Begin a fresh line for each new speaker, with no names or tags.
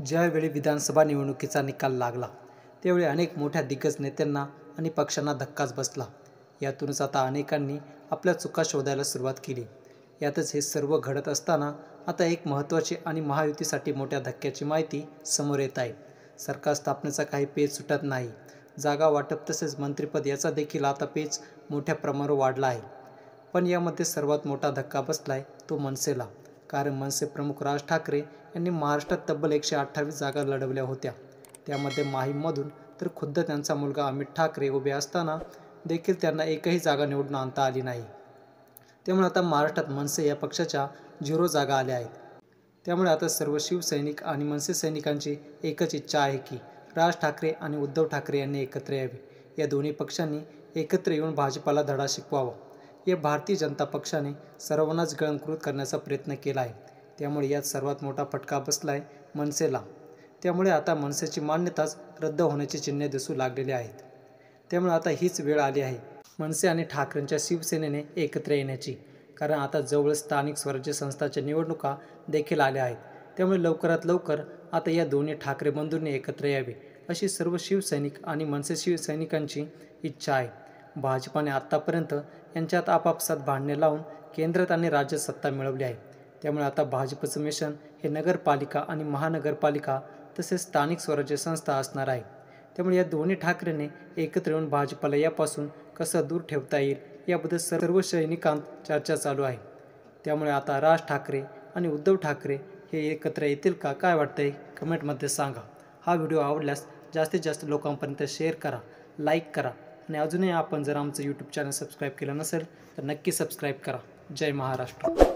ज्यावेळी विधानसभा निवडणुकीचा निकाल लागला त्यावेळी अनेक मोठ्या दिग्गज नेत्यांना आणि पक्षांना धक्काच बसला। यातूनच आता अनेकांनी आपल्या चुका शोधायला सुरुवात केली। यातच हे सर्व घडत असताना आता एक महत्त्वाची आणि महायुतीसाठी मोठ्या धक्क्याची माहिती समोर येत आहे। सरकार स्थापनेचा काही पेच सुटत नाही। जागा वाटप तसेच मंत्रिपद याचा देखील आता पेच मोठ्या प्रमाणावर वाढला आहे। पण यामध्ये सर्वात मोठा धक्का बसलाय तो मनसेला। कारण मनसे प्रमुख राज ठाकरे यांनी महाराष्ट्रात तब्बल 128 जागा लढवल्या होत्या। त्यामध्ये माहीममधून तर खुद्द त्यांचा मुलगा अमित ठाकरे उभे असताना देखील त्यांना एकही जागा निवडून आणता आली नाही। त्यामुळे आता महाराष्ट्रात मनसे या पक्षाच्या 0 जागा आल्या आहेत। त्यामुळे आता सर्व शिवसैनिक आणि मनसे सैनिकांची एकच इच्छा आहे की राज ठाकरे आणि उद्धव ठाकरे यांनी एकत्र यावे। या दोन्ही पक्षांनी एकत्र येऊन भाजपाला धडा शिकवावा। या भारतीय जनता पक्षाने सर्वांनाच गिळंकृत करण्याचा प्रयत्न केला आहे। त्यामुळे यात सर्वात मोठा फटका बसलाय मनसेला। त्यामुळे आता मनसेची मान्यताच रद्द होण्याची चिन्हे दिसू लागलेली आहेत। त्यामुळे आता हीच वेळ आली आहे मनसे आणि ठाकरेंच्या शिवसेनेने एकत्र येण्याची। कारण आता जवळ स्थानिक स्वराज्य संस्थांच्या निवडणुका देखील आल्या आहेत। त्यामुळे लवकरात लवकर आता या दोन्ही ठाकरे बंधूंनी एकत्र यावे अशी सर्व शिवसैनिक आणि मनसे शिवसैनिकांची इच्छा आहे। भाजपाने आत्तापर्यंत यांच्यात आपापसात भांडणे लावून केंद्रात आणि राज्यात सत्ता मिळवली आहे। त्यामुळे आता भाजपचं मिशन हे नगरपालिका आणि महानगरपालिका तसेच स्थानिक स्वराज्य संस्था असणार आहे। त्यामुळे या दोन्ही ठाकरेंनी एकत्र येऊन भाजपाला यापासून कसं दूर ठेवता येईल याबद्दल सर्व सैनिकांत चर्चा चालू आहे। त्यामुळे आता राज ठाकरे आणि उद्धव ठाकरे हे एकत्र येतील का, काय वाटतंय कमेंटमध्ये सांगा। हा व्हिडिओ आवडल्यास जास्तीत जास्त लोकांपर्यंत शेअर करा, लाईक करा आणि अजूनही आपण जर आमचं यूट्यूब चॅनल सबस्क्राईब केलं नसेल तर नक्की सबस्क्राईब करा। जय महाराष्ट्र।